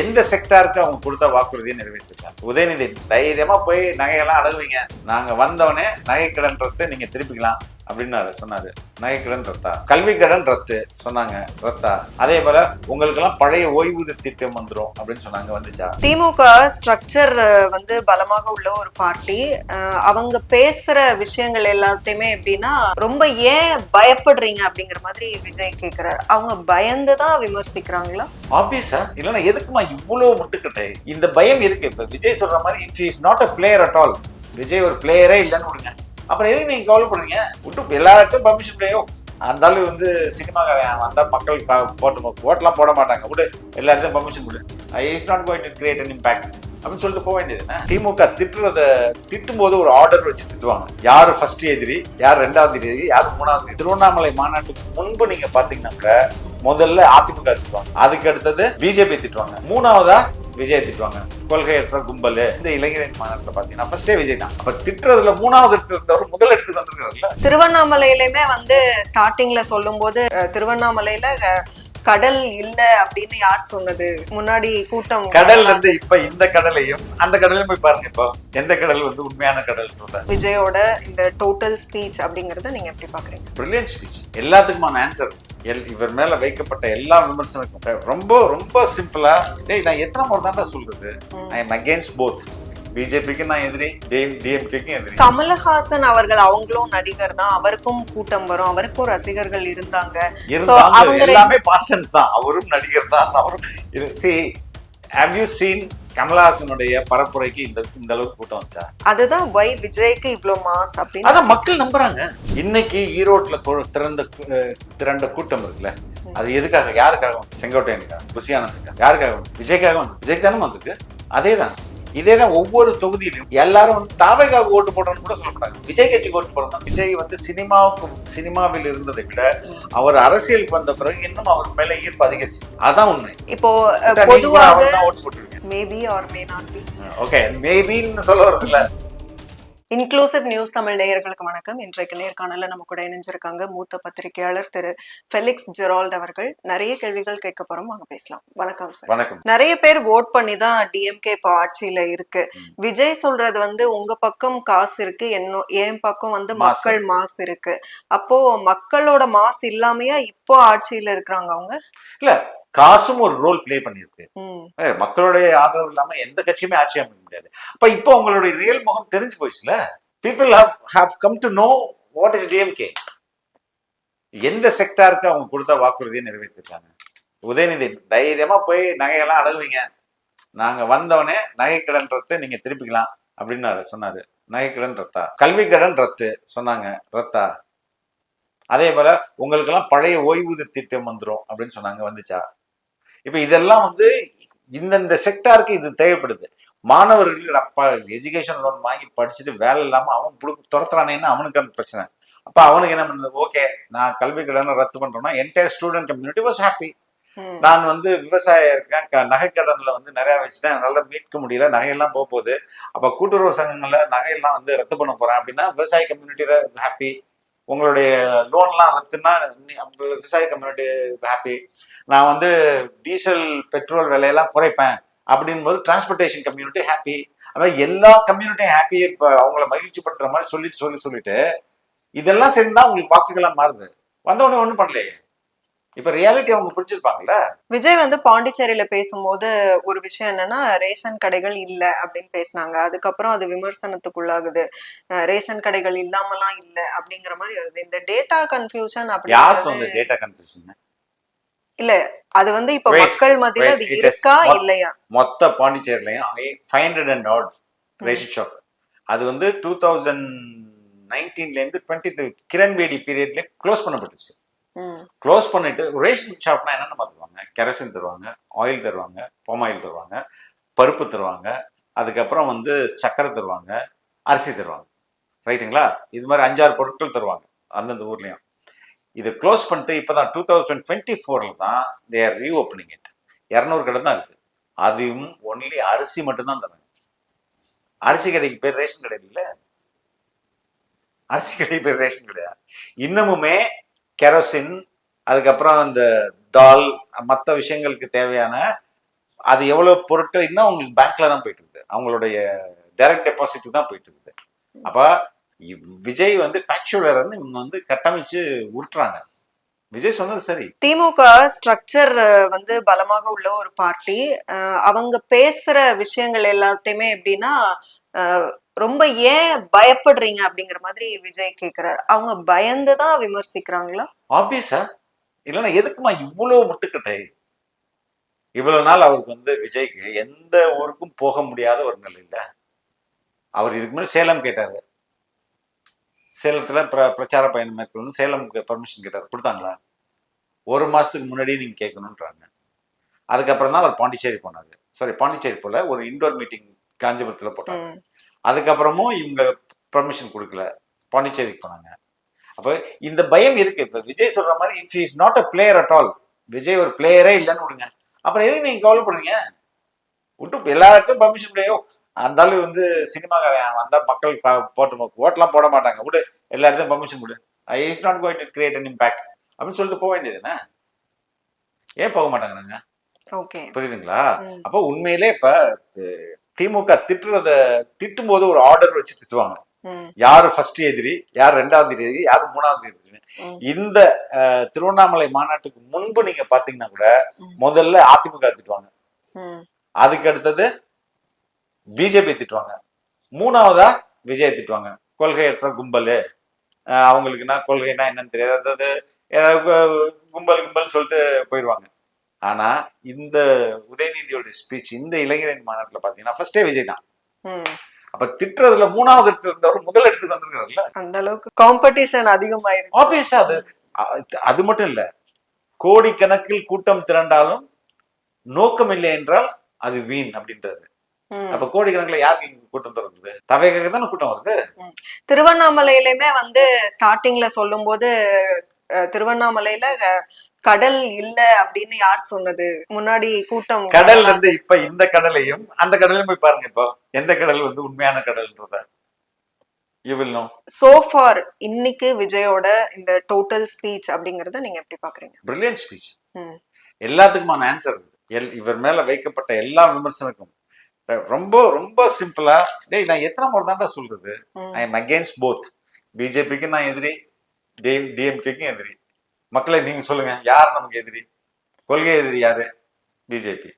எந்த செக்டாருக்கு அவங்க கொடுத்த வாக்குறுதியை நிறைவேற்றிருக்காங்க. உதயநிதி தைரியமா போய் நகையெல்லாம் அடகுவீங்க, நாங்க வந்தவனே நகை கடன் ரத்து நீங்க திருப்பிக்கலாம் அப்படின்னு சொன்னாரு. நகை கடன் ரத்தா, கல்வி கடன் ரத்து சொன்னாங்க, ரத்தா. அதே போல உங்களுக்கு எல்லாம் பழைய ஓய்வூதிய திட்டம் வந்துடும் அப்படின்னு சொன்னாங்க, வந்துச்சா? திமுக ஸ்ட்ரக்சர் வந்து பலமாக உள்ள ஒரு பார்ட்டி. அவங்க பேசுற விஷயங்கள் எல்லாத்தையுமே எப்படின்னா ரொம்ப ஏன் பயப்படுறீங்க அப்படிங்கிற மாதிரி விஜய் கேக்குறாரு. அவங்க பயந்துதான் விமர்சிக்கிறாங்களா? ஆப்வியஸா இல்லைன்னா எதுக்குமா இவ்வளவு முட்டுக்கட்டை? இந்த பயம் எதுக்கு? இப்ப விஜய் சொல்ற மாதிரி if is not a player at all, Vijay ஒரு பிளேயரே இல்லைன்னு விடுங்க, அப்புறம் எதுக்கு நீங்க கவலைப்படுறீங்க? விட்டு எல்லா இடத்தையும் பர்மிஷன் பிளேயோ அந்தாலும் வந்து சினிமாக்காரன் வந்தா மக்கள் போட்டு ஓட்டெல்லாம் போட மாட்டாங்க, விடு எல்லா இடத்தையும் பர்மிஷன் கொடு, is not going to create an impact அப்படின்னு சொல்லிட்டு போக வேண்டியது. திமுக திட்டும் போது ஒரு ஆர்டர் வச்சு திட்டுவாங்க. யாரு ஃபர்ஸ்ட் எதிரி, யார் ரெண்டாவது எதிரி, யார் மூணாவது. திருவண்ணாமலை மாநாட்டுக்கு முன்பு நீங்க பாத்தீங்கன்னா முதல்ல அதிமுக திட்டுவாங்க, அதுக்கு அடுத்தது பிஜேபி திட்டுவாங்க, மூணாவதா விஜய் திட்டுவாங்க. கொள்கையற்ற கும்பல். இந்த இளைஞரின் மாநாட்டில் பாத்தீங்கன்னா ஃபர்ஸ்டே விஜய் தான். அப்ப திட்டுறதுல மூணாவது இடத்துல முதல் இடத்துக்கு வந்திருக்காருல்ல. திருவண்ணாமலையிலுமே வந்து ஸ்டார்டிங்ல சொல்லும் போது திருவண்ணாமலையில கடல் இல்ல அப்படின்னு யார் சொன்னது? முன்னாடி கூட்டம் கடல் வந்து இப்ப இந்த கடலையும் அந்த கடலையும் போய் பாருங்க, இப்போ எந்த கடல் வந்து உண்மையான கடல்? விஜயோட இந்த டோட்டல் ஸ்பீச் அப்படிங்கறத நீங்க எப்படி பாக்குறீங்க? பிரில்லியன்ட் ஸ்பீச், எல்லாத்துக்குமான ஆன்சர். இவர் மேல வைக்கப்பட்ட எல்லா விமர்சனக்கும் ரொம்ப ரொம்ப சிம்பிளா, நான் எத்தனை முறை தான் சொல்றது, ஐ எம் அகேன்ஸ்ட் போத். பிஜேபிக்கு நான் எதிரி, டிஎம்கேக்கும் எதிரி. கமலஹாசன் அவர்கள் அவங்களும் நடிகர் தான், அவருக்கும் கூட்டம் வரும், அவருக்கும் ரசிகர்கள் இருந்தாங்க. எல்லாமே பாஸ்டன்ஸ் தான், அவரும் நடிகர் தான். அவரும் see, have you seen கமலஹாசனுடைய பரப்புரைக்கு இந்த அளவுக்கு கூட்டம் வச்சா? அதுதான் வை விஜய்க்கு இவ்வளவு மாஸ் அப்படின்னு அதான் மக்கள் நம்புறாங்க. இன்னைக்கு ஈரோட்ல திரண்ட கூட்டம் இருக்குல்ல, அது எதுக்காக? யாருக்காக? செங்கோட்டையனுக்காக, புசியானதுக்காக, யாருக்காக? விஜய்க்காக வந்து. விஜய் தானே வந்திருக்கு. அதேதான், இதேதான் ஒவ்வொரு தொகுதியிலும் எல்லாரும் வந்து தாவேக்காக ஓட்டு போடணும்னு கூட சொல்ல மாட்டாங்க, விஜய் கட்சிக்கு ஓட்டு போடணும். விஜய் வந்து சினிமாவில் இருந்ததை விட அவர் அரசியலுக்கு வந்த பிறகு இன்னும் அவர் மேல ஈர்ப்பு அதிகரிச்சு. அதான் உண்மை. இப்போ பொதுவாக ஓட்டு போட்டுருவீங்க. Maybe or may not be. Okay, மேபின்னு சொல்ல வரதுல. இன்க்ளூசிவ் நியூஸ் தமிழ் நேயர்களுக்கு வணக்கம். இன்றைக்கு நேர்காணல நம்ம கூட இணைஞ்சிருக்காங்க மூத்த பத்திரிகையாளர் திரு ஃபெலிக்ஸ் ஜெரால்ட் அவர்கள். நிறைய கேள்விகள் கேட்க போறோம், வாங்க பேசலாம். வணக்கம் சார். வணக்கம். நிறைய பேர் ஓட் பண்ணி தான் டிஎம்கே இப்போ ஆட்சியில இருக்கு. விஜய் சொல்றது வந்து உங்க பக்கம் காசு இருக்கு, என் பக்கம் வந்து மக்கள் மாஸ் இருக்கு. அப்போ மக்களோட மாஸ் இல்லாமையா இப்போ ஆட்சியில இருக்கிறாங்க அவங்க? இல்ல, காசும் ஒரு ரோல் பிளே பண்ணிருக்கு. மக்களுடைய ஆதரவு இல்லாம எந்த கட்சியுமே ஆட்சி அமைக்க முடியாது. அப்ப இப்போ உங்களுடைய ரியல் முகம் தெரிஞ்சு போயிடுச்சுல. People have come to know what is DMK. எந்த செக்டாருக்கு அவங்க கொடுத்த வாக்குறுதியை நிறைவேற்றிருக்காங்க. உதயநிதி தைரியமா போய் நகையெல்லாம் அடகுவீங்க, நாங்க வந்தவனே நகை கடன் ரத்து நீங்க திருப்பிக்கலாம் அப்படின்னு சொன்னாரு. நகை கடன் ரத்தா, கல்வி கடன் ரத்து சொன்னாங்க, ரத்தா. அதே போல உங்களுக்கு எல்லாம் பழைய ஓய்வூதிய திட்டம் வந்துடும் அப்படின்னு சொன்னாங்க, வந்துச்சா? இப்ப இதெல்லாம் வந்து இந்த செக்டாருக்கு இது தேவைப்படுது. மாணவர்கள் அப்பா எஜுகேஷன் லோன் வாங்கி படிச்சுட்டு வேலை இல்லாம அவன் துரத்துறானேன்னு அவனுக்கு அந்த பிரச்சனை. அப்ப அவனுக்கு என்ன பண்றது? ஓகே, நான் கல்வி கடனை ரத்து பண்றேன்னா entire student community was happy. நான் வந்து விவசாயம் இருக்கேன், நகை கடன்ல வந்து நிறைய வச்சுட்டேன், என்னால மீட்க முடியல, நகையெல்லாம் போகுது. அப்ப கூட்டுறவு சங்கங்கள்ல நகையெல்லாம் வந்து ரத்து பண்ண போறேன் அப்படின்னா விவசாய கம்யூனிட்டி ஹாப்பி. உங்களுடைய லோன்லாம் ரத்துன்னா விவசாய கம்யூனிட்டி ஹாப்பி. நான் வந்து டீசல் பெட்ரோல் விலையெல்லாம் குறைப்பேன் அப்படின் போது டிரான்ஸ்போர்டேஷன் கம்யூனிட்டி ஹாப்பி. அதாவது எல்லா கம்யூனிட்டியும் ஹாப்பி. இப்போ அவங்கள மகிழ்ச்சி படுத்துற மாதிரி சொல்லிட்டு இதெல்லாம் சேர்ந்துதான் உங்களுக்கு வாக்குகள்லாம் மாறுது. வந்தவொடனே ஒன்றும் பண்ணலையே. இப்ப ரியாலிட்டி அவங்க பிடிச்சிருப்பாங்கல்ல. விஜய் வந்து பாண்டிச்சேரியில பேசும்போது ஒரு விஷயம் என்னன்னா, ரேஷன் கடைகள் இல்ல அப்படின்னு பேசினாங்க. அதுக்கப்புறம் அது விமர்சனத்துக்குள்ளாகுது. ரேஷன் கடைகள் இல்லாமலாம் இல்ல அப்படிங்கிற மாதிரி வருது. இந்த டேட்டா கன்ஃபியூஷன் அப்படி யார் சொன்ன டேட்டா கன்ஃபியூஷன்? இல்ல, அது வந்து இப்ப மக்கள் மத்தியில அது இருக்கா இல்லையா? மொத்த பாண்டிச்சேரிலையும் 500 and odd ரேஷன் ஷாப். அது வந்து 2019ல இருந்து 23 கிரண்பேடி பீரியட்ல க்ளோஸ் பண்ணப்பட்டுச்சு. க்ளோஸ் பண்ணிட்டு ரேஷன் ஷாப்னா என்னென்ன தருவாங்க? கெரசின் தருவாங்க, ஆயில் தருவாங்க, பாம் ஆயில் தருவாங்க, பருப்பு தருவாங்க, அதுக்கப்புறம் வந்து சக்கரை தருவாங்க, அரிசி தருவாங்க, ரைட்டுங்களா? இது மாதிரி 5-6 பொருட்கள் தருவாங்க அந்தந்த ஊர்லயும். இதை க்ளோஸ் பண்ணிட்டு இப்பதான் 2024ல தான் தே ஆர் ரீஓப்பனிங் இட். 200 கடை தான் இருக்கு. அதுவும் ஒன்லி அரிசி மட்டும்தான் தராங்க. அரிசி கடைக்கு பேர் ரேஷன் கடை இல்ல, அரிசி கடைக்கு பேர் ரேஷன் கிடையாது. இன்னமுமே கெரோசின், அதுக்கப்புறம் இந்த தால், மற்ற விஷயங்களுக்கு தேவையான அது எவ்வளவு பொருட்கள் இன்னும் அவங்களுக்கு பேங்க்ல தான் போயிட்டு இருக்குது, அவங்களுடைய டைரக்ட் டெபாசிட் தான் போயிட்டு இருக்குது. அப்ப விஜய் வந்து ஃபேக்சுவலர்னு இவங்க வந்து கட்டமைச்சு உருட்டுறாங்க. விஜய் சொன்னது சரி. திமுக ஸ்ட்ரக்சர் வந்து பலமாக உள்ள ஒரு பார்ட்டி. அவங்க பேசுற விஷயங்கள் எல்லாத்தையுமே எப்படின்னா ரொம்ப ஏன் பயப்படுறீங்க அப்படிங்கிற மாதிரி விஜய் கேக்குறாரு. அவங்க பயந்துதான் விமர்சிக்கிறாங்களா? ஆப்வியஸா, இல்லைன்னா எதுக்குமா இவ்வளவு முட்டுக்கட்டை? இவ்வளவு நாள் அவருக்கு வந்து விஜய்க்கு எந்த ஊருக்கும் போக முடியாத ஒரு நிலை இல்ல. அவர் இதுக்கு முன்னாடி சேலம் கேட்டாரு, சேலத்துல பிரச்சார பயணம் மேற்கொண்டு சேலம் பர்மிஷன் கேட்டாரு, கொடுத்தாங்களா? ஒரு மாசத்துக்கு முன்னாடியே நீங்க கேட்கணும்ன்றாங்க. அதுக்கப்புறம் தான் அவர் பாண்டிச்சேரி போனாரு. சாரி, பாண்டிச்சேரி போல ஒரு இண்டோர் மீட்டிங் காஞ்சிபுரத்துல போட்டாங்க. அதுக்கப்புறமும் இவங்க பர்மிஷன் கொடுக்கல, பாண்டிச்சேரிக்கு போனாங்க. அப்ப இந்த பயம் இருக்கு. இப்ப விஜய் சொல்ற மாதிரி if is not a player at all, Vijay ஒரு பிளேயரே இல்லைன்னு விடுங்க, அப்புறம் எதுக்கு நீங்க கவலைப்படுறீங்க? விட்டு எல்லா இடத்தையும் பர்மிஷன் முடியோ, அந்தாலும் வந்து சினிமாக்காரன் வந்தா மக்கள் போட்டு ஓட்டெல்லாம் போட மாட்டாங்க, விடு எல்லா இடத்தையும் பர்மிஷன் கொடு, is not going to create an impact அப்படின்னு சொல்லிட்டு போக வேண்டியது என்ன? ஏன் போக மாட்டாங்க? புரியுதுங்களா? அப்போ உண்மையிலே இப்ப திமுக திட்டும் போது ஒரு ஆர்டர் வச்சு திட்டுவாங்க. யாரு ஃபர்ஸ்ட் எதிரி, யார் ரெண்டாவது எதிரி, யாரு மூணாவது எதிரி. இந்த திருவண்ணாமலை மாநாட்டுக்கு முன்பு நீங்க பாத்தீங்கன்னா கூட முதல்ல அதிமுக திட்டுவாங்க, அதுக்கு அடுத்தது பிஜேபி திட்டுவாங்க, மூணாவதா விஜய் திட்டுவாங்க. கொள்கையற்ற கும்பல், அவங்களுக்குன்னா கொள்கைனா என்னன்னு தெரியாது, அதாவது ஏதாவது கும்பல் சொல்லிட்டு போயிடுவாங்க. ஆனா இந்த உதயநிதியோட ஸ்பீச் இந்த இளைஞரின் மாநாட்டுல பாத்தீங்கன்னா ஃபர்ஸ்டே விஜய் தான். அப்ப திட்டுறதுல மூணாவது இடத்துல இருந்தவர் முதல் இடத்துக்கு வந்திருக்காருல்ல. அந்த அளவுக்கு காம்படிஷன் அதிகமாயிருச்சு. ஆப்வியஸா அது மட்டும் இல்ல, கோடிக்கணக்கில் கூட்டம் திரண்டாலும் நோக்கம் இல்லை என்றால் அது வீண் அப்படின்றது. அப்ப கோடிக்கணக்கில் யாருக்கு கூட்டம் திறந்தது? தவைக்காக தானே கூட்டம் வருது. திருவண்ணாமலையிலுமே வந்து ஸ்டார்டிங்ல சொல்லும் போது திருவண்ணாமலையில கடல் இல்ல அப்படின்னு யார் சொன்னது? முன்னாடி கூட்டம் கடல் இருந்து இப்ப இந்த கடலையும் அந்த கடலையும் போய் பாருங்க, இப்போ எந்த கடல் வந்து உண்மையான கடல்ன்றத you will know. So far இன்னைக்கு விஜயோட இந்த டோட்டல் ஸ்பீச் அப்படிங்கறத நீங்க எப்படி பாக்குறீங்க? Brilliant speech. எல்லாத்துக்குமான ஆன்சர் இவர் மேல வைக்கப்பட்ட எல்லா விமர்சனக்கும் ரொம்ப ரொம்ப சிம்பிளா, டேய் நான் எத்தனை முறை தான்டா சொல்றது, ஐ எம் அகேன்ஸ்ட் போத். பிஜேபிக்கு நான் எதிரி, டிஎம்கேக்கும் எதிரி. மக்களை நீங்க சொல்லுங்க, யார் நமக்கு எதிரி? கொள்கை எதிரி யாரு? பிஜேபி.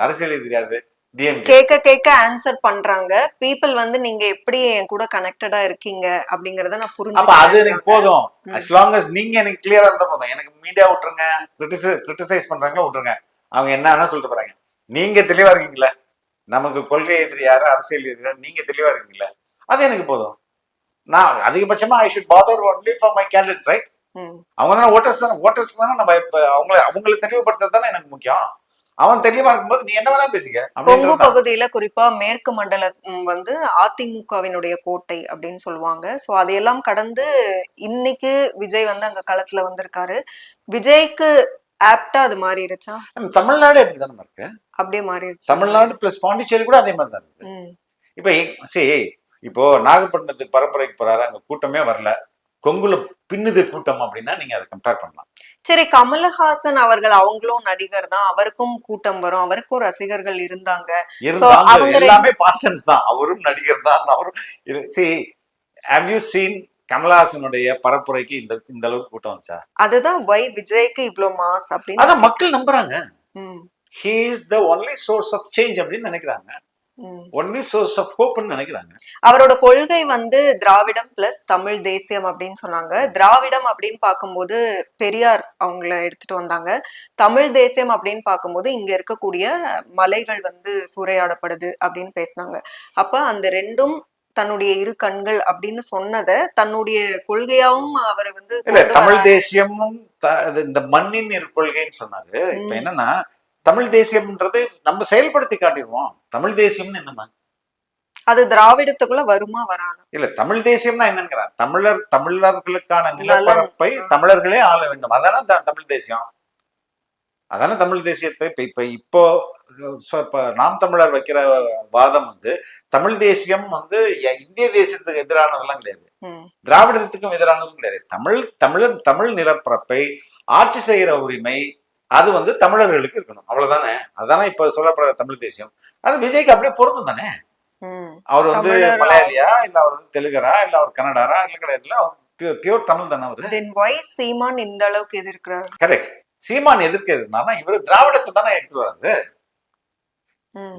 அரசியல் எதிரி யாரு? டிஎம்கே. கேட்க ஆன்சர் பண்றாங்க பீப்புள் வந்து நீங்க எப்படி என் கூட கனெக்டடா இருக்கீங்க அப்படிங்கறத நான் புரிஞ்சு. அப்ப அது எனக்கு போதும், as long as நீங்க எனக்கு கிளியரா இருந்தா போதும். எனக்கு மீடியா விட்டுருங்க, கிரிட்டிசைஸ் பண்றாங்க விட்டுருங்க, அவங்க என்ன வேணா சொல்லிட்டு போறாங்க. நீங்க தெளிவா இருக்கீங்களா, நமக்கு கொள்கை எதிரி யாரு, அரசியல் எதிரி நீங்க தெளிவா இருக்கீங்களா, அது எனக்கு போதும். நான் அதிகபட்சமா I should bother only for my candidates, right? அவங்க தானே ஓட்டர்ஸ் தானே நம்ம அவங்களை தெளிவுபடுத்துறது தானே எனக்கு முக்கியம். அவன் தெளிவா இருக்கும்போது நீ என்ன வேணா பேசிக்க. கொங்கு பகுதியில குறிப்பா மேற்கு மண்டலம் வந்து அதிமுகவினுடைய கோட்டை அப்படின்னு சொல்லுவாங்க. சோ அதையெல்லாம் கடந்து இன்னைக்கு விஜய் வந்து அங்க களத்துல வந்திருக்காரு. விஜய்க்கு ஆப்டா அது மாறிடுச்சா? தமிழ்நாடு அப்படிதானே இருக்கு, அப்படியே மாறிடுச்சு. தமிழ்நாடு பிளஸ் பாண்டிச்சேரி கூட அதே மாதிரி தான் இருக்கு. இப்ப இப்போ நாகப்பட்டினத்துக்கு பரப்புரைக்கு போறாரு, அங்க கூட்டமே வரல, கொங்குல பின்னுது கூட்டம் அப்படின்னா நீங்க அதை கம்பேர் பண்ணலாம். சரி, கமலஹாசன் அவர்கள் அவங்களும் நடிகர் தான், அவருக்கும் கூட்டம் வரும், அவருக்கும் ரசிகர்கள் இருந்தாங்க, எல்லாமே பாஸ்டன்ஸ் தான், அவரும் நடிகர் தான். அவரும் have you seen கமலஹாசனுடைய பரப்புரைக்கு இந்த அளவுக்கு கூட்டம் வந்துச்சா? அதுதான் வை விஜய்க்கு இவ்வளவு மாஸ் அப்படின்னு அதான் மக்கள் நம்புறாங்க. he is the only source of change அப்படின்னு நினைக்கிறாங்க, ஒன்லி சோர்ஸ் ஆஃப் ஹோப்னு நினைக்கிறாங்க. அவரோட கொள்கை வந்து திராவிடம் பிளஸ் தமிழ் தேசியம் அப்படின்னு சொன்னாங்க. திராவிடம் அப்படின்னு பார்க்கும்போது பெரியார் அவங்கள எடுத்துட்டு வந்தாங்க. தமிழ் தேசியம் அப்படின்னு பார்க்கும்போது இங்க இருக்கக்கூடிய மலைகள் வந்து சூறையாடப்படுது அப்படின்னு பேசினாங்க. அப்ப அந்த ரெண்டும் தன்னுடைய இரு கண்கள் அப்படின்னு சொன்னதை தன்னுடைய கொள்கையாவும் அவரை வந்து தமிழ் தேசியமும் இந்த மண்ணின் இரு கொள்கைன்னு சொன்னாரு. இப்ப என்னன்னா தமிழ் தேசியம்ன்றது நம்ம செயல்படுத்தி காட்டிடுவோம். தமிழ் தேசியம்னு என்னமா, அது திராவிடத்துக்குள்ள வருமா வராது? இல்ல, தமிழ் தேசியம்னா என்னங்கிறார், தமிழர்களுக்கான நிலப்பரப்பை தமிழர்களே ஆள வேண்டும், அதான தமிழ் தேசியம். அதான தமிழ் தேசியத்தை இப்போ நாம் தமிழர் வைக்கிற வாதம் வந்து தமிழ் தேசியம் வந்து இந்திய தேசியத்துக்கு எதிரானதெல்லாம் கிடையாது, திராவிடத்துக்கும் எதிரானதும் கிடையாது. தமிழ் நிலப்பரப்பை ஆட்சி செய்கிற உரிமை அது வந்து தமிழர்களுக்கு இருக்கணும், அவ்வளவுதானே. அதுதானே இப்ப சொல்லப்படுற தமிழ் தேசியம். அது விஜய்க்கு அப்படியே பொருந்தும் தானே. அவர் வந்து மலையாளியா, இல்ல அவர் வந்து தெலுங்கரா, இல்ல அவர் கன்னடாரா, இல்ல கிடையாது, இல்ல அவர் பியூர் தமிழ் தானே அவரு. Then why சீமான் இந்த அளவுக்கு எதிர்க்கிறார்? கரெக்ட். சீமான் எதிர்க்கிறதுனால இவரு திராவிடத்தை தானே எடுத்து வர்றாரு,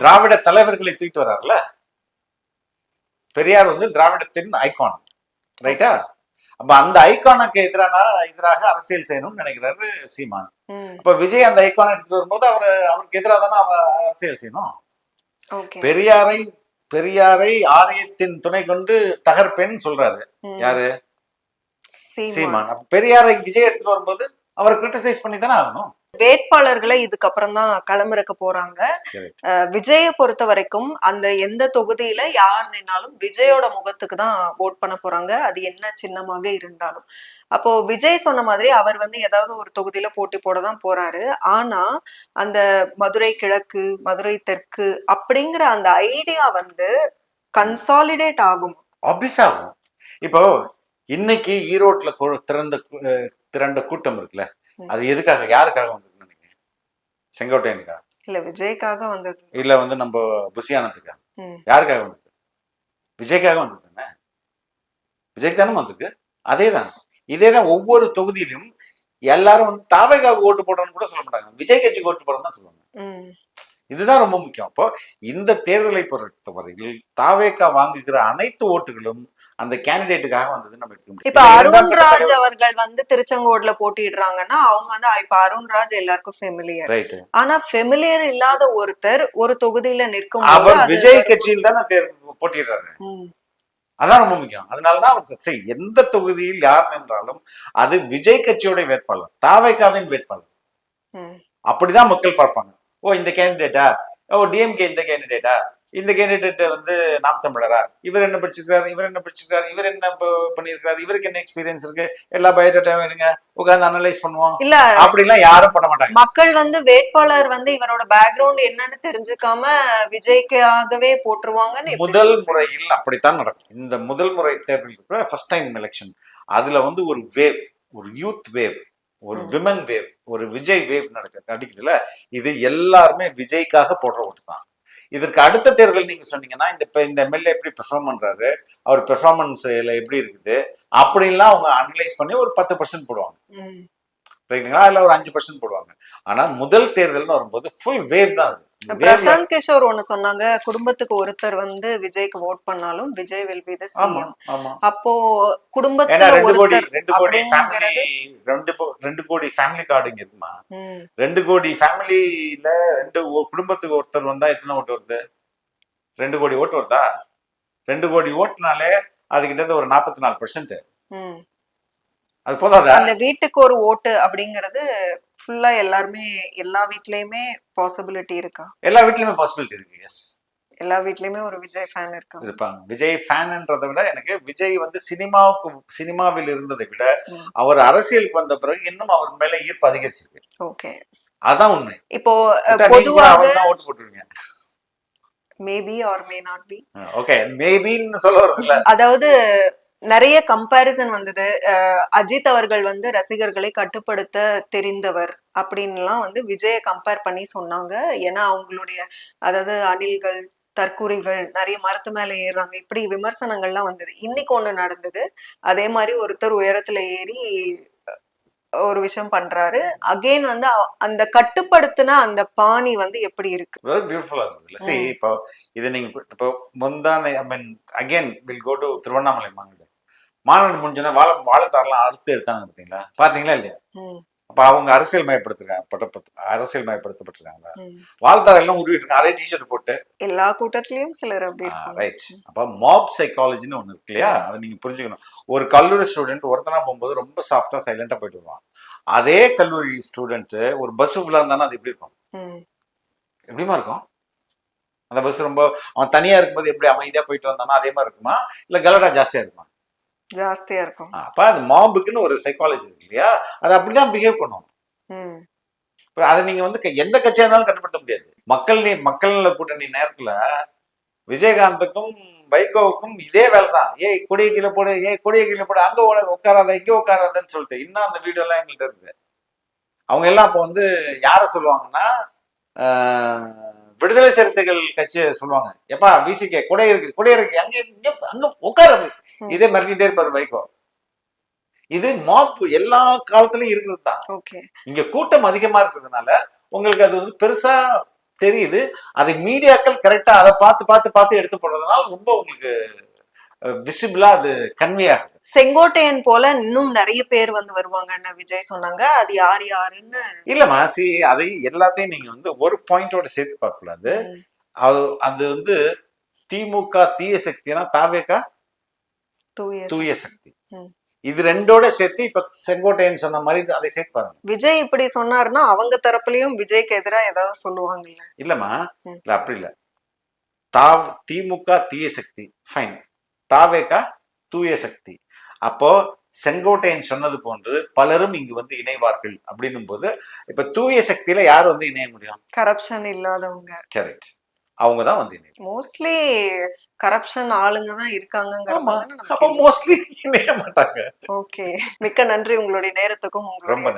திராவிட தலைவர்களை தூக்கிட்டு வர்றாருல. பெரியார் வந்து திராவிடத்தின் ஐகான், ரைட்டா? அப்ப அந்த ஐகானுக்கு எதிராக அரசியல் செய்யணும்னு நினைக்கிறாரு சீமான். அப்ப விஜய் அந்த ஐகானை எடுத்துட்டு வரும்போது அவருக்கு எதிராக தானே அரசியல் செய்யணும். பெரியாரை ஆரியத்தின் துணை கொண்டு தகர்ப்பேன்னு சொல்றாரு யாரு? சீமான். அப்ப பெரியாரை விஜய் எடுத்துட்டு வரும்போது அவரை கிரிட்டிசைஸ் பண்ணி தானே ஆகணும். வேட்பாளர்களை இதுக்கப்புறம் தான் களமிறக்க போறாங்க. விஜயை பொறுத்த வரைக்கும் அந்த எந்த தொகுதியில யார் நின்னாலும் விஜயோட முகத்துக்கு தான் ஓட் பண்ண போறாங்க, அது என்ன சின்னமாக இருந்தாலும். அப்போ விஜய் சொன்ன மாதிரி அவர் வந்து ஏதாவது ஒரு தொகுதியில போட்டி போட தான் போறாரு. ஆனா அந்த மதுரை கிழக்கு, மதுரை தெற்கு அப்படிங்கிற அந்த ஐடியா வந்து கன்சாலிடேட் ஆகும். ஆப்வியஸா ஆகும். இப்போ இன்னைக்கு ஈரோட்ல திரண்ட கூட்டம் இருக்குல்ல, அது எதுக்காக, யாருக்காக வந்ததுன்னு நினைக்கிறேன்? செங்கோட்டையனுக்கா? இல்ல விஜய்க்காக வந்தது. இல்ல வந்து நம்ம புசியானத்துக்கா? யாருக்காக வந்தது? விஜய்க்காக வந்தது தானே. விஜய்க்கு தானே வந்திருக்கு. அதேதான், இதேதான் ஒவ்வொரு தொகுதியிலும் எல்லாரும் வந்து தாவேக்காக ஓட்டு போடுறோம்னு கூட சொல்ல மாட்டாங்க, விஜய் கட்சிக்கு ஓட்டு போடுறோம் தான் சொல்லுவாங்க. இதுதான் ரொம்ப முக்கியம். அப்போ இந்த தேர்தலை பொறுத்தவரையில் தாவேக்கா வாங்குகிற அனைத்து ஓட்டுகளும் அந்த கேண்டிடேட்டுக்காக வந்தது நம்ம எடுத்துக்க முடியும். இப்ப அருண்ராஜ் அவர்கள் வந்து திருச்செங்கோடுல போட்டிடுறாங்கன்னா அவங்க வந்து இப்ப அருண்ராஜ் எல்லாருக்கும் ஃபெமிலியர், ரைட். ஆனா ஃபெமிலியர் இல்லாத ஒருத்தர் ஒரு தொகுதியில நிற்கும் அவர் விஜய் கட்சியில் தானே போட்டிடுறாரு. அதான் ரொம்ப முக்கியம். அதனாலதான் அவர் எந்த தொகுதியில் யார் நின்றாலும் அது விஜய் கட்சியோட வேட்பாளர், தாவேக்காவின் வேட்பாளர். அப்படிதான் மக்கள் பார்ப்பாங்க. ஓ இந்த கேண்டிடேட்டா, ஓ டிஎம்கே இந்த கேண்டிடேட்டா, இந்த கேண்டிடேட் வந்து நாம் தமிழரா, இவர் என்ன படிச்சிருக்காரு, இவர் என்ன பண்ணிருக்காரு, இவருக்கு என்ன எக்ஸ்பீரியன்ஸ் இருக்கு, எல்லா பயோடேட்டா வேணுங்க, உட்கார்ந்து அனலைஸ் பண்ணுவோம். இல்ல அப்படிலாம் யாரும் பண்ண மாட்டாங்க. மக்கள் வந்து வேட்பாளர் வந்து இவரோட பேக்ரவுண்ட் என்னன்னு தெரிஞ்சுக்காம விஜய்க்காகவே போட்டுருவாங்கன்னு முதல் முறையில் அப்படித்தான் நடக்கும். இந்த முதல் முறை தேர்தல் ஃபர்ஸ்ட் டைம் எலெக்ஷன், அதுல வந்து ஒரு வேவ், ஒரு யூத் வேவ், ஒரு விமன் வேவ், ஒரு விஜய் வேவ் நடிக்குதுல. இது எல்லாருமே விஜய்க்காக போடுற ஓட்டு தான். இதற்கு அடுத்த தேர்தல் நீங்க சொன்னீங்கன்னா இந்த எம்எல்ஏ எப்படி பெர்ஃபார்ம் பண்றாரு, அவர் பெர்ஃபார்மன்ஸ்ல எப்படி இருக்குது அப்படின்லாம் அவங்க அனலைஸ் பண்ணி ஒரு 10% போடுவாங்க, ரைட்டுங்களா? இல்ல ஒரு 5% போடுவாங்க. ஆனா முதல் தேர்தல்னு வரும்போது ஃபுல் வேவ் தான். பிரசாந்த் கிஷோர் ஒண்ணு சொன்னாங்க, குடும்பத்துக்கு ஒருத்தர் வந்து விஜய்க்கு ஓட் பண்ணாலும் Vijay will be the CM. அப்போ குடும்பத்துல ஒருத்தர் 2 கோடி ஃபேமிலி கார்டுங்க இருக்குமா? 2 கோடி ஃபேமிலில 2 குடும்பத்துக்கு ஒருத்தர் வந்தா எத்தனை ஓட்டு வருது? 2 கோடி ஓட்டு வருதா? 2 கோடி ஓட்டுனாலே அது கிட்ட ஒரு 44%. அது போதாதா? அந்த வீட்டுக்கு ஒரு ஓட்டு அப்படிங்கறது ஃபுல்லா எல்லாருமே எல்லா வீட்லயுமே பாசிபிலிட்டி இருக்கா? எல்லா வீட்லயுமே பாசிபிலிட்டி இருக்கு. எஸ், எல்லா வீட்லயுமே ஒரு விஜய் ஃபேன் இருப்பாங்க. விஜய் ஃபேன்ன்றதை விட எனக்கு விஜய் வந்து சினிமாவில் இருந்ததை விட அவர் அரசியலுக்கு வந்த பிறகு இன்னும் அவர் மேல ஈர்ப்பு அதிகரிச்சிருக்கு. ஓகே, அதான் உண்மை. இப்போ பொதுவாக ஓட்டு போட்டுருவீங்க, maybe or may not be. Okay, மேபின்னு சொல்ல வரதுல அதாவது நிறைய கம்பேரிசன் வந்தது. அஜித் அவர்கள் வந்து ரசிகர்களை கட்டுப்படுத்த தெரிந்தவர் அப்படின்லாம் வந்து விஜயை கம்பேர் பண்ணி சொன்னாங்க. ஏன்னா அவங்களுடைய அதாவது அணில்கள், தற்கூரிகள் நிறைய மரத்து மேல ஏறுறாங்க, இப்படி விமர்சனங்கள்லாம் வந்தது. இன்னைக்கு ஒண்ணு நடந்தது, அதே மாதிரி ஒருத்தர் உயரத்துல ஏறி ஒரு விஷயம் பண்றாரு. அகைன் வந்து அந்த கட்டுப்படுத்தின அந்த பாணி வந்து எப்படி இருக்கு? வெரி பியூட்டிஃபுல்லா இருக்குல்ல. see இப்போ இது நீங்க இப்போ முந்தானை I mean again will go to Tiruvannamalai மாநாடு முடிஞ்சோன்னா வாழைத்தாரெல்லாம் அறுத்து எடுத்தாங்க, பாத்தீங்களா இல்லையா? அப்ப அவங்க அரசியல் மயப்படுத்தப்பட்டிருக்காங்க. வாழைத்தார் எல்லாம் உருவிட்டு இருக்காங்க, அதே டிஷர்ட் போட்டு எல்லா கூட்டத்திலயும் சிலர் அப்படி ரைட். அப்ப மாப் சைக்காலஜின்னு ஒண்ணு இருக்கு இல்லையா, அதை நீங்க புரிஞ்சுக்கணும். ஒரு கல்லூரி ஸ்டூடெண்ட் ஒருத்தனா போகும்போது ரொம்ப சாஃப்டா சைலண்டா போயிட்டு வருவான். அதே கல்லூரி ஸ்டூடெண்ட் ஒரு பஸ் ஃபுல்லா இருந்தானா அது எப்படி இருக்கும்? எப்படிமா இருக்கும்? அந்த பஸ் ரொம்ப அவன் தனியா இருக்கும்போது எப்படி அமைதியா போயிட்டு வந்தானா அதே மாதிரி இருக்குமா, இல்ல கலடா ஜாஸ்தியா இருக்குமா? ஜாஸ்தியா இருக்கும். அப்ப அது மாபுக்குன்னு ஒரு சைக்காலஜி இருக்கு இல்லையா, அது அப்படிதான் பிஹேவ் பண்ணும். அதை நீங்க வந்து எந்த கட்சியா இருந்தாலும் கட்டுப்படுத்த முடியாது. மக்கள் கூட்டணி நேரத்துல விஜயகாந்துக்கும் வைகோவுக்கும் இதே வேலை தான். கொடியை கீழே போடு, கொடியை கீழே போடு, அங்க உட்காராத, இங்க உட்காராதன்னு சொல்லிட்டு இன்னும் அந்த வீடியோ எல்லாம் எங்கள்கிட்ட இருக்கு. அவங்க எல்லாம் அப்போ வந்து யார சொல்லுவாங்கன்னா விடுதலை சிறுத்தைகள் கட்சியை சொல்லுவாங்க. எப்பா விசிகே கூட இருக்கு அங்க உட்காரு, இதே மிரட்டிட்டே இருப்பாரு வைகோ. இது மாப் எல்லா காலத்திலயும் இருக்கிறது தான். இங்க கூட்டம் அதிகமா இருக்கிறதுனால உங்களுக்கு அது வந்து பெருசா தெரியுது. அதை மீடியாக்கள் கரெக்டா அதை பார்த்து எடுத்து போடுறதுனால ரொம்ப உங்களுக்கு விசிபிளா அது கன்வே ஆகுது. செங்கோட்டையன் போல இன்னும் நிறைய பேர் வந்து வருவாங்கன்னு விஜய் சொன்னாங்க. அது யாருன்னு இல்லம்மா, அதை எல்லாத்தையும் நீங்க வந்து ஒரு பாயிண்டோட சேர்த்து பார்க்க கூடாது. அது வந்து திமுக தீய சக்தினா தாவேகா தூய சக்தி. இது ரெண்டோட சேர்த்து இப்ப செங்கோட்டையன் சொன்ன மாதிரி அதை சேர்த்து பாருங்க. விஜய் இப்படி சொன்னாருன்னா அவங்க தரப்புலயும் விஜய்க்கு எதிராக ஏதாவது சொல்லுவாங்கல்ல? இல்லம்மா, இல்ல அப்படி இல்ல. திமுக தீய சக்தி ஃபைன், தாவேகா தூய சக்தி. அப்போ செங்கோட்டையன் சொன்னது போன்று பலரும் இங்கு வந்து இணைவார்கள் அப்படின்னும் போது இப்ப தூய சக்தியில யார் வந்து இணைய முடியும்? கரப்ஷன் இல்லாதவங்க. கரெக்ட், அவங்கதான் வந்து இணைய. மோஸ்ட்லி கரப்ஷன் ஆளுங்க தான் இருக்காங்க. அப்ப மோஸ்ட்லி இணைய மாட்டாங்க. ஓகே, மிக்க நன்றி உங்களுடைய நேரத்துக்கும் ரொம்ப